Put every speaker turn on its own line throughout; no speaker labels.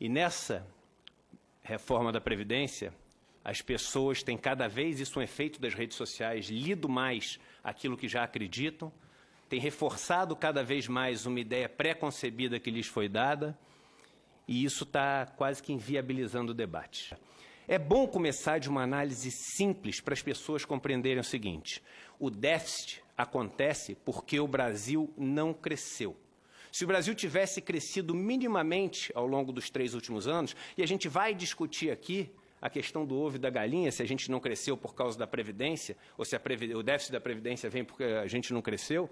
E nessa reforma da Previdência, as pessoas têm cada vez, isso é um efeito das redes sociais, lido mais aquilo que já acreditam, têm reforçado cada vez mais uma ideia pré-concebida que lhes foi dada, e isso está quase que inviabilizando o debate. É bom começar de uma análise simples para as pessoas compreenderem o seguinte: o déficit acontece porque o Brasil não cresceu. Se o Brasil tivesse crescido minimamente ao longo dos 3 últimos anos, e a gente vai discutir aqui a questão do ovo e da galinha, se a gente não cresceu por causa da Previdência, ou se o déficit da Previdência vem porque a gente não cresceu,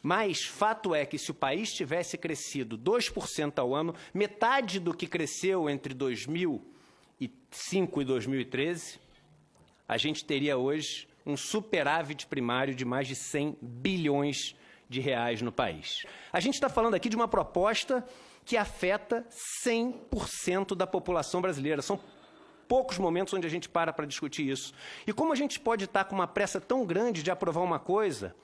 mas fato é que se o país tivesse crescido 2% ao ano, metade do que cresceu entre 2005 e 2013, a gente teria hoje um superávit primário de mais de 100 bilhões de reais no país. A gente está falando aqui de uma proposta que afeta 100% da população brasileira. São poucos momentos onde a gente para discutir isso. E como a gente pode estar com uma pressa tão grande de aprovar uma coisa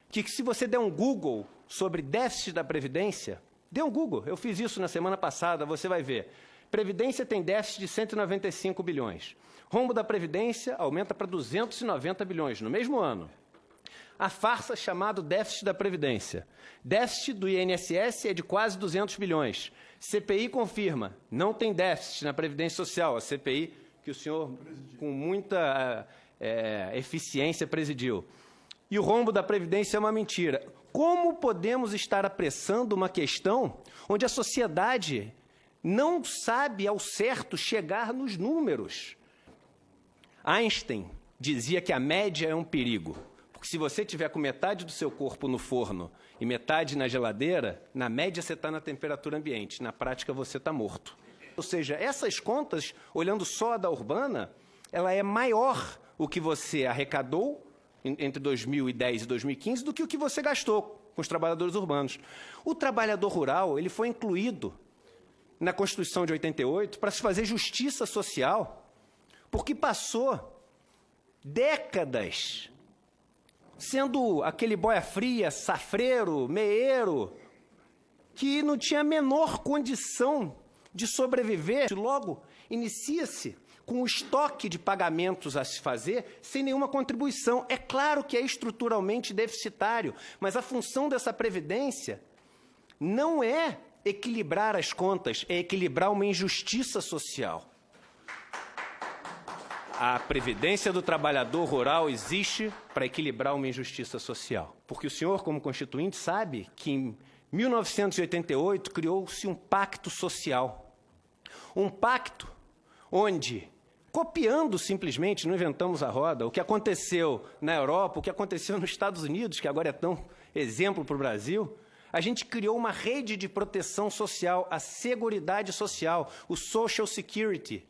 que se você der um Google sobre déficit da Previdência, dê um Google, eu fiz isso na semana passada, você vai ver. Previdência tem déficit de 195 bilhões. Rombo da Previdência aumenta para 290 bilhões no mesmo ano. A farsa chamada déficit da Previdência. Déficit do INSS é de quase 200 bilhões. CPI confirma, não tem déficit na Previdência Social, a CPI que o senhor, com muita eficiência, presidiu. E o rombo da Previdência é uma mentira. Como podemos estar apressando uma questão onde a sociedade não sabe ao certo chegar nos números? Einstein dizia que a média é um perigo. Porque se você tiver com metade do seu corpo no forno e metade na geladeira, na média você está na temperatura ambiente, na prática você está morto. Ou seja, essas contas, olhando só a da urbana, ela é maior o que você arrecadou entre 2010 e 2015 do que o que você gastou com os trabalhadores urbanos. O trabalhador rural ele foi incluído na Constituição de 88 para se fazer justiça social, porque passou décadas sendo aquele boia-fria, safreiro, meeiro, que não tinha a menor condição de sobreviver. Logo, inicia-se com o estoque de pagamentos a se fazer sem nenhuma contribuição. É claro que é estruturalmente deficitário, mas a função dessa Previdência não é equilibrar as contas, é equilibrar uma injustiça social. A Previdência do Trabalhador Rural existe para equilibrar uma injustiça social. Porque o senhor, como constituinte, sabe que em 1988 criou-se um pacto social. Um pacto onde, copiando simplesmente, não inventamos a roda, o que aconteceu na Europa, o que aconteceu nos Estados Unidos, que agora é tão exemplo para o Brasil, a gente criou uma rede de proteção social, a Seguridade Social, o Social Security.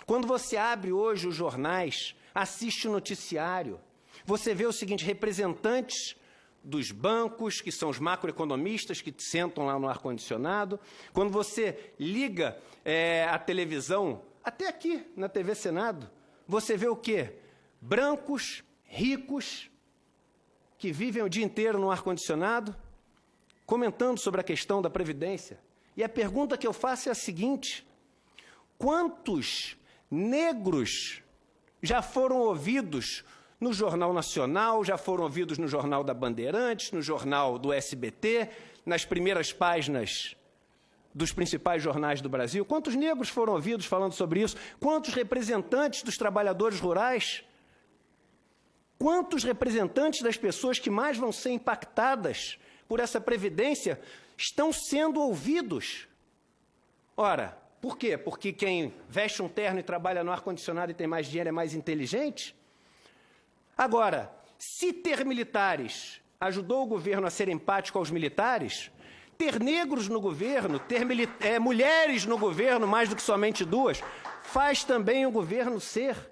Quando você abre hoje os jornais, assiste o noticiário, você vê o seguinte: representantes dos bancos, que são os macroeconomistas que sentam lá no ar-condicionado. Quando você liga a televisão, até aqui na TV Senado, você vê o quê? Brancos, ricos, que vivem o dia inteiro no ar-condicionado, comentando sobre a questão da Previdência. E a pergunta que eu faço é a seguinte: quantos negros já foram ouvidos no Jornal Nacional, já foram ouvidos no Jornal da Bandeirantes, no Jornal do SBT, nas primeiras páginas dos principais jornais do Brasil? Quantos negros foram ouvidos falando sobre isso? Quantos representantes dos trabalhadores rurais? Quantos representantes das pessoas que mais vão ser impactadas por essa Previdência estão sendo ouvidos? Ora, por quê? Porque quem veste um terno e trabalha no ar-condicionado e tem mais dinheiro é mais inteligente? Agora, se ter militares ajudou o governo a ser empático aos militares, ter negros no governo, ter mulheres no governo, mais do que somente 2, faz também o governo ser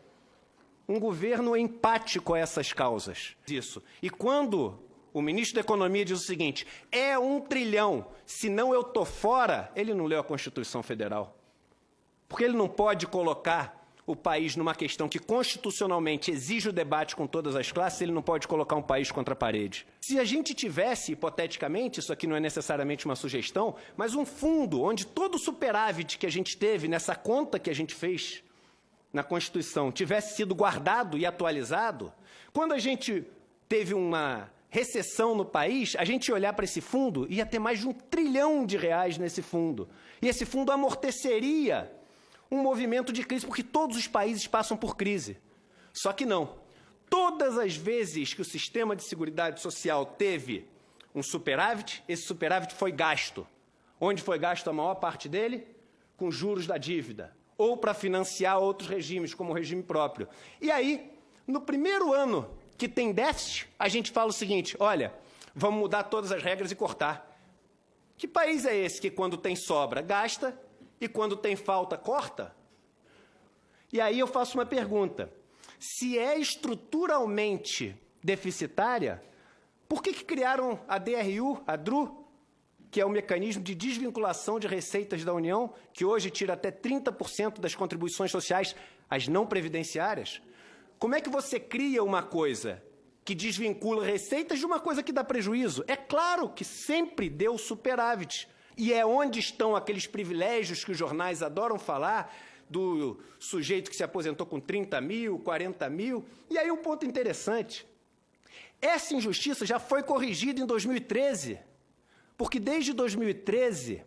um governo empático a essas causas. Isso. E quando o ministro da Economia diz o seguinte: é 1 trilhão, senão eu estou fora, ele não leu a Constituição Federal. Porque ele não pode colocar o país numa questão que constitucionalmente exige o debate com todas as classes, ele não pode colocar um país contra a parede. Se a gente tivesse, hipoteticamente, isso aqui não é necessariamente uma sugestão, mas um fundo onde todo o superávit que a gente teve nessa conta que a gente fez na Constituição tivesse sido guardado e atualizado, quando a gente teve uma recessão no país, a gente ia olhar para esse fundo e ia ter mais de R$1 trilhão nesse fundo. E esse fundo amorteceria um movimento de crise, porque todos os países passam por crise. Só que não. Todas as vezes que o sistema de seguridade social teve um superávit, esse superávit foi gasto. Onde foi gasto a maior parte dele? Com juros da dívida, ou para financiar outros regimes, como o regime próprio. E aí, no primeiro ano que tem déficit, a gente fala o seguinte: olha, vamos mudar todas as regras e cortar. Que país é esse que, quando tem sobra, gasta, e quando tem falta, corta? E aí eu faço uma pergunta: se é estruturalmente deficitária, por que criaram a DRU, a DRU, que é o mecanismo de desvinculação de receitas da União, que hoje tira até 30% das contribuições sociais, as não previdenciárias? Como é que você cria uma coisa que desvincula receitas de uma coisa que dá prejuízo? É claro que sempre deu superávit. E é onde estão aqueles privilégios que os jornais adoram falar, do sujeito que se aposentou com 30 mil, 40 mil. E aí um ponto interessante: essa injustiça já foi corrigida em 2013, porque desde 2013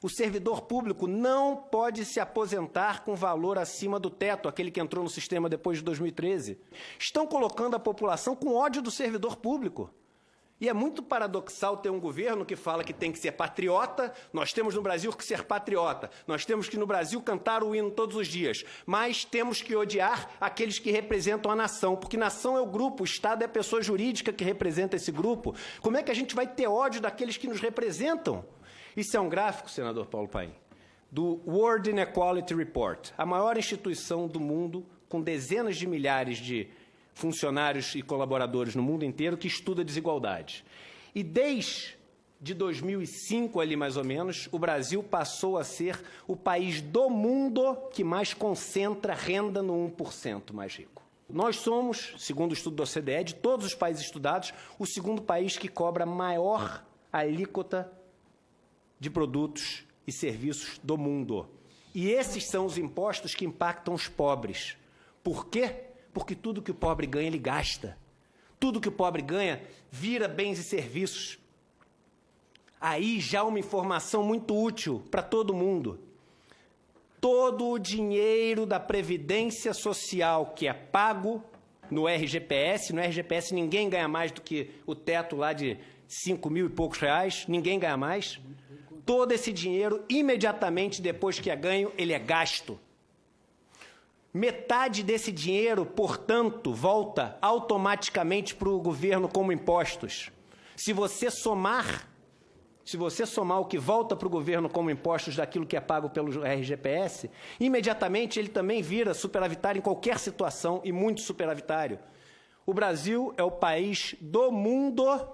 o servidor público não pode se aposentar com valor acima do teto, aquele que entrou no sistema depois de 2013. Estão colocando a população com ódio do servidor público. E é muito paradoxal ter um governo que fala que tem que ser patriota. Nós temos no Brasil que ser patriota. Nós temos que no Brasil cantar o hino todos os dias. Mas temos que odiar aqueles que representam a nação, porque nação é o grupo, o Estado é a pessoa jurídica que representa esse grupo. Como é que a gente vai ter ódio daqueles que nos representam? Isso é um gráfico, senador Paulo Paim, do World Inequality Report, a maior instituição do mundo, com dezenas de milhares de funcionários e colaboradores no mundo inteiro, que estuda desigualdade. E desde 2005, ali mais ou menos, o Brasil passou a ser o país do mundo que mais concentra renda no 1% mais rico. Nós somos, segundo o estudo da OCDE, de todos os países estudados, o segundo país que cobra maior alíquota de produtos e serviços do mundo. E esses são os impostos que impactam os pobres. Por quê? Porque tudo que o pobre ganha, ele gasta. Tudo que o pobre ganha, vira bens e serviços. Aí já uma informação muito útil para todo mundo. Todo o dinheiro da Previdência Social que é pago no RGPS ninguém ganha mais do que o teto lá de 5 mil e poucos reais, ninguém ganha mais. Todo esse dinheiro, imediatamente depois que é ganho, ele é gasto. Metade desse dinheiro, portanto, volta automaticamente para o governo como impostos. Se você somar o que volta para o governo como impostos daquilo que é pago pelo RGPS, imediatamente ele também vira superavitário em qualquer situação, e muito superavitário. O Brasil é o país do mundo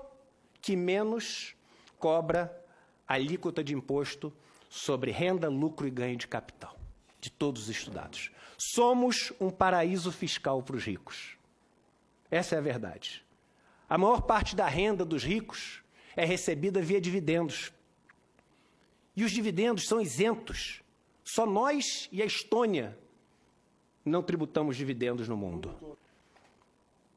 que menos cobra alíquota de imposto sobre renda, lucro e ganho de capital, de todos os estudados. Somos um paraíso fiscal para os ricos. Essa é a verdade. A maior parte da renda dos ricos é recebida via dividendos. E os dividendos são isentos. Só nós e a Estônia não tributamos dividendos no mundo.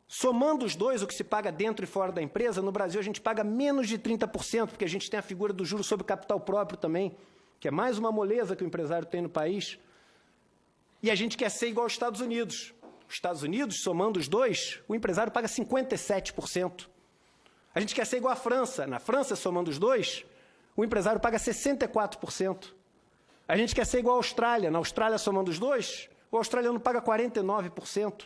Somando os dois, o que se paga dentro e fora da empresa, no Brasil a gente paga menos de 30%, porque a gente tem a figura do juro sobre capital próprio também, que é mais uma moleza que o empresário tem no país. E a gente quer ser igual aos Estados Unidos. Os Estados Unidos, somando os dois, o empresário paga 57%. A gente quer ser igual à França. Na França, somando os dois, o empresário paga 64%. A gente quer ser igual à Austrália. Na Austrália, somando os dois, o australiano paga 49%.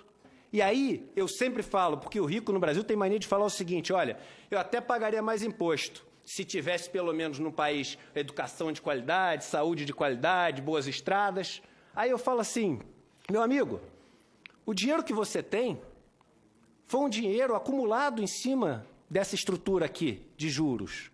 E aí, eu sempre falo, porque o rico no Brasil tem mania de falar o seguinte: olha, eu até pagaria mais imposto se tivesse, pelo menos no país, educação de qualidade, saúde de qualidade, boas estradas. Aí eu falo assim: meu amigo, o dinheiro que você tem foi um dinheiro acumulado em cima dessa estrutura aqui de juros.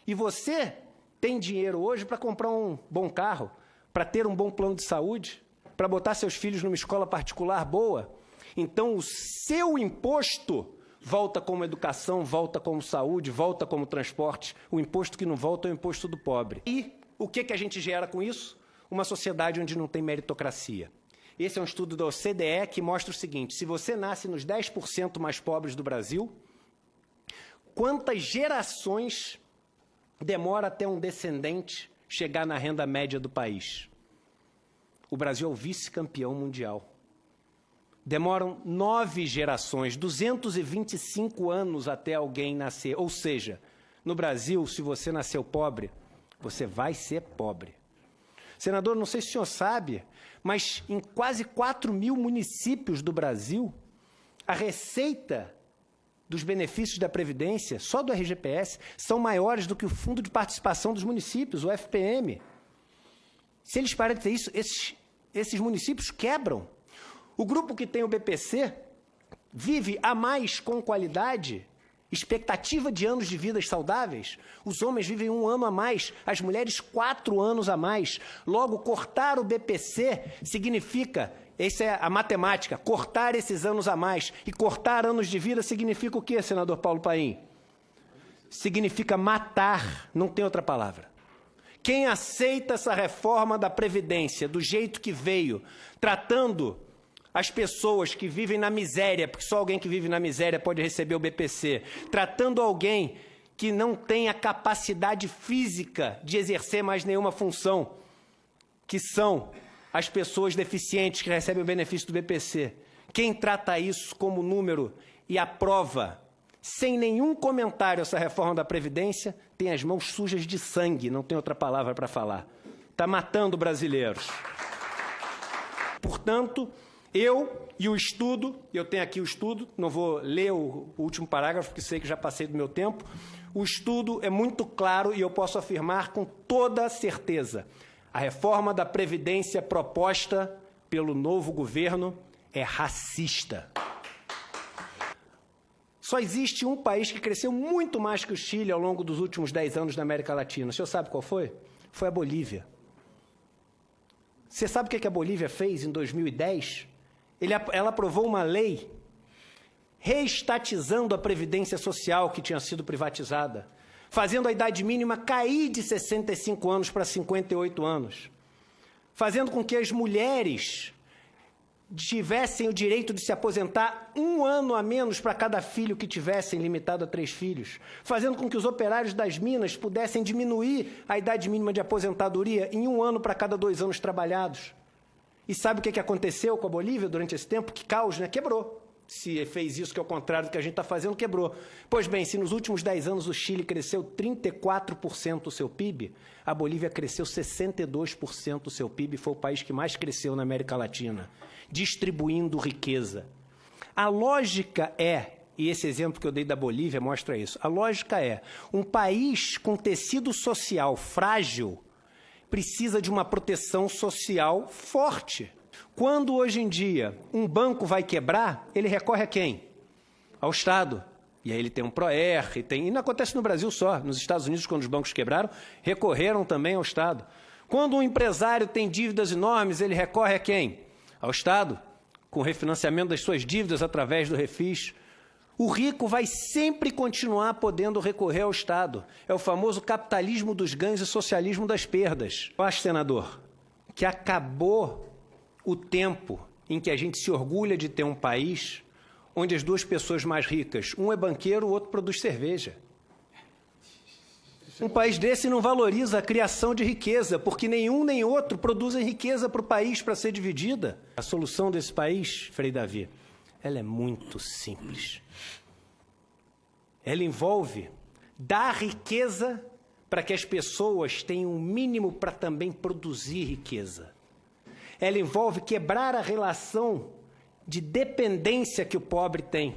E você tem dinheiro hoje para comprar um bom carro, para ter um bom plano de saúde, para botar seus filhos numa escola particular boa, então o seu imposto volta como educação, volta como saúde, volta como transporte. O imposto que não volta é o imposto do pobre. E o que a gente gera com isso? Uma sociedade onde não tem meritocracia. Esse é um estudo da OCDE que mostra o seguinte: se você nasce nos 10% mais pobres do Brasil, quantas gerações demora até um descendente chegar na renda média do país? O Brasil é o vice-campeão mundial. Demoram 9 gerações, 225 anos até alguém nascer. Ou seja, no Brasil, se você nasceu pobre, você vai ser pobre. Senador, não sei se o senhor sabe, mas em quase 4 mil municípios do Brasil, a receita dos benefícios da Previdência, só do RGPS, são maiores do que o Fundo de Participação dos Municípios, o FPM. Se eles pararem de ter isso, esses municípios quebram. O grupo que tem o BPC vive a mais com qualidade, expectativa de anos de vida saudáveis. Os homens vivem 1 ano a mais, as mulheres 4 anos a mais. Logo, cortar o BPC significa, essa é a matemática, cortar esses anos a mais. E cortar anos de vida significa o quê, senador Paulo Paim? Significa matar, não tem outra palavra. Quem aceita essa reforma da Previdência do jeito que veio, tratando as pessoas que vivem na miséria, porque só alguém que vive na miséria pode receber o BPC, tratando alguém que não tem a capacidade física de exercer mais nenhuma função, que são as pessoas deficientes que recebem o benefício do BPC. Quem trata isso como número e aprova, sem nenhum comentário, essa reforma da Previdência, tem as mãos sujas de sangue, não tem outra palavra para falar. Está matando brasileiros. Portanto, eu e o estudo, eu tenho aqui o estudo, não vou ler o último parágrafo, porque sei que já passei do meu tempo. O estudo é muito claro e eu posso afirmar com toda certeza: a reforma da Previdência proposta pelo novo governo é racista. Só existe um país que cresceu muito mais que o Chile ao longo dos últimos 10 anos na América Latina. O senhor sabe qual foi? Foi a Bolívia. Você sabe o que a Bolívia fez em 2010? Ela aprovou uma lei reestatizando a Previdência Social que tinha sido privatizada, fazendo a idade mínima cair de 65 anos para 58 anos, fazendo com que as mulheres tivessem o direito de se aposentar 1 ano a menos para cada filho que tivessem, limitado a 3 filhos, fazendo com que os operários das minas pudessem diminuir a idade mínima de aposentadoria em 1 ano para cada 2 anos trabalhados. E sabe o que aconteceu com a Bolívia durante esse tempo? Que caos, né? Quebrou. Se fez isso, que é o contrário do que a gente está fazendo, quebrou. Pois bem, se nos últimos 10 anos o Chile cresceu 34% o seu PIB, a Bolívia cresceu 62% o seu PIB, foi o país que mais cresceu na América Latina, distribuindo riqueza. A lógica é, e esse exemplo que eu dei da Bolívia mostra isso, a lógica é, um país com tecido social frágil precisa de uma proteção social forte. Quando, hoje em dia, um banco vai quebrar, ele recorre a quem? Ao Estado. E aí ele tem um PROER, e não acontece no Brasil só. Nos Estados Unidos, quando os bancos quebraram, recorreram também ao Estado. Quando um empresário tem dívidas enormes, ele recorre a quem? Ao Estado, com o refinanciamento das suas dívidas através do Refis. O rico vai sempre continuar podendo recorrer ao Estado. É o famoso capitalismo dos ganhos e socialismo das perdas. Eu acho, senador, que acabou o tempo em que a gente se orgulha de ter um país onde as 2 pessoas mais ricas, um é banqueiro, o outro produz cerveja. Um país desse não valoriza a criação de riqueza, porque nenhum nem outro produzem riqueza para o país para ser dividida. A solução desse país, Frei Davi, ela é muito simples. Ela envolve dar riqueza para que as pessoas tenham um mínimo para também produzir riqueza. Ela envolve quebrar a relação de dependência que o pobre tem,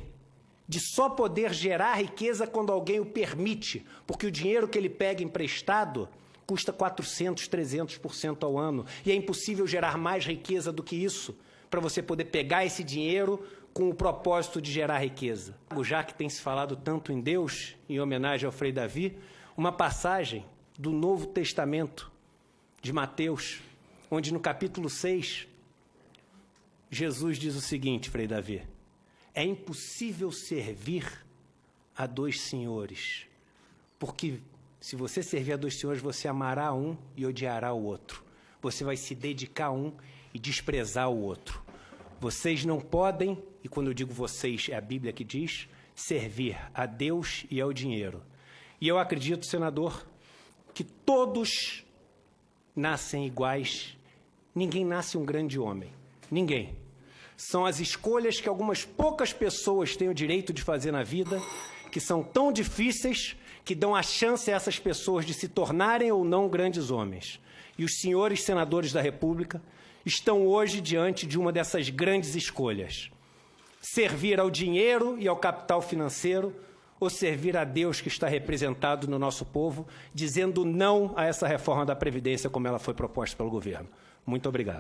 de só poder gerar riqueza quando alguém o permite, porque o dinheiro que ele pega emprestado custa 400%, 300% ao ano, e é impossível gerar mais riqueza do que isso, para você poder pegar esse dinheiro com o propósito de gerar riqueza. Já que tem se falado tanto em Deus, em homenagem ao Frei Davi, uma passagem do Novo Testamento de Mateus, onde no capítulo 6, Jesus diz o seguinte, Frei Davi: é impossível servir a dois senhores, porque se você servir a dois senhores, você amará um e odiará o outro. Você vai se dedicar a um e desprezar o outro. Vocês não podem, e quando eu digo vocês, é a Bíblia que diz, servir a Deus e ao dinheiro. E eu acredito, senador, que todos nascem iguais. Ninguém nasce um grande homem. Ninguém. São as escolhas que algumas poucas pessoas têm o direito de fazer na vida, que são tão difíceis, que dão a chance a essas pessoas de se tornarem ou não grandes homens. E os senhores senadores da República estão hoje diante de uma dessas grandes escolhas: servir ao dinheiro e ao capital financeiro, ou servir a Deus que está representado no nosso povo, dizendo não a essa reforma da Previdência como ela foi proposta pelo governo. Muito obrigado.